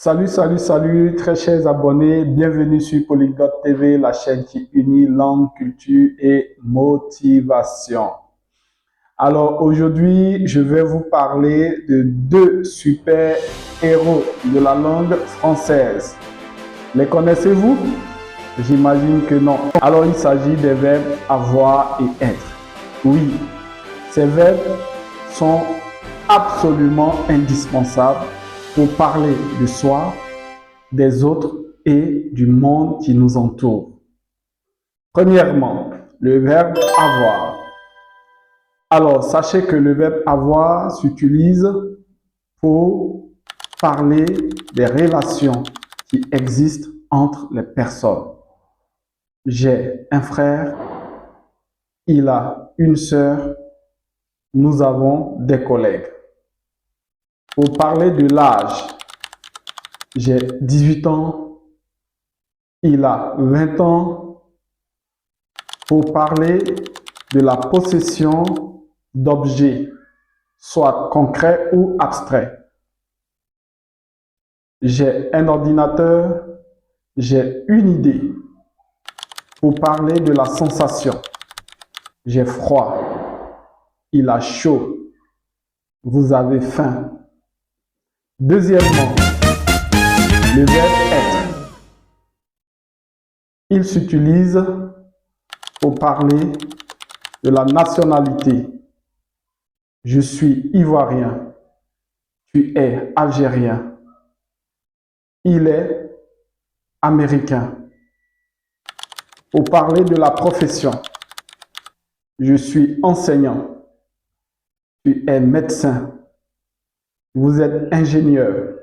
Salut, très chers abonnés. Bienvenue sur Polyglotte TV, la chaîne qui unit langue, culture et motivation. Alors aujourd'hui, je vais vous parler de deux super héros de la langue française. Les connaissez-vous? J'imagine que non. Alors il s'agit des verbes avoir et être. Oui, ces verbes sont absolument indispensables pour parler de soi, des autres et du monde qui nous entoure. Premièrement, le verbe avoir. Alors, sachez que le verbe avoir s'utilise pour parler des relations qui existent entre les personnes. J'ai un frère, il a une sœur, nous avons des collègues. Pour parler de l'âge, j'ai 18 ans, il a 20 ans. Pour parler de la possession d'objets, soit concrets ou abstraits, j'ai un ordinateur, j'ai une idée. Pour parler de la sensation, j'ai froid, il a chaud, vous avez faim. Deuxièmement, le verbe être. Il s'utilise pour parler de la nationalité. Je suis ivoirien, tu es algérien, il est américain. Pour parler de la profession, je suis enseignant, tu es médecin, vous êtes ingénieur.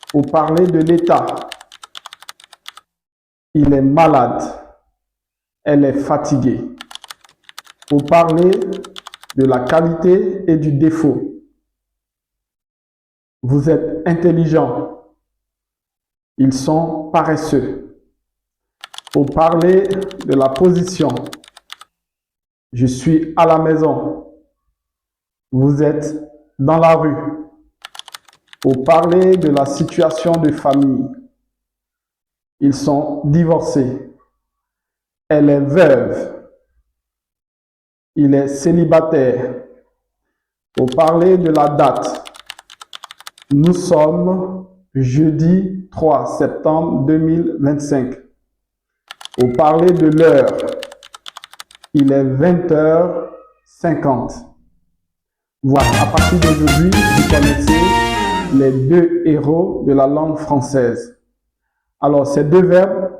Pour parler de l'État, il est malade, elle est fatiguée. Pour parler de la qualité et du défaut, vous êtes intelligent, ils sont paresseux. Pour parler de la position, je suis à la maison, vous êtes dans la rue. Pour parler de la situation de famille, ils sont divorcés. Elle est veuve. Il est célibataire. Pour parler de la date, nous sommes jeudi 3 septembre 2025. Pour parler de l'heure, il est 20h50. Voilà, à partir d'aujourd'hui, vous connaissez les deux héros de la langue française. Alors, ces deux verbes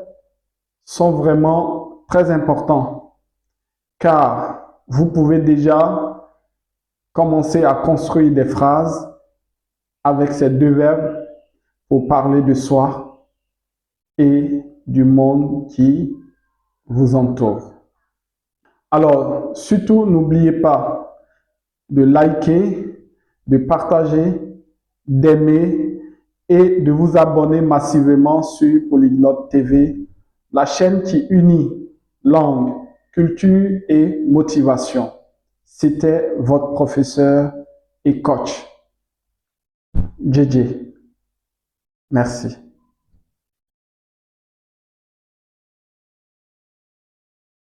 sont vraiment très importants car vous pouvez déjà commencer à construire des phrases avec ces deux verbes pour parler de soi et du monde qui vous entoure. Alors, surtout, n'oubliez pas de liker, de partager, d'aimer et de vous abonner massivement sur Polyglotte TV, la chaîne qui unit langue, culture et motivation. C'était votre professeur et coach, JJ. Merci.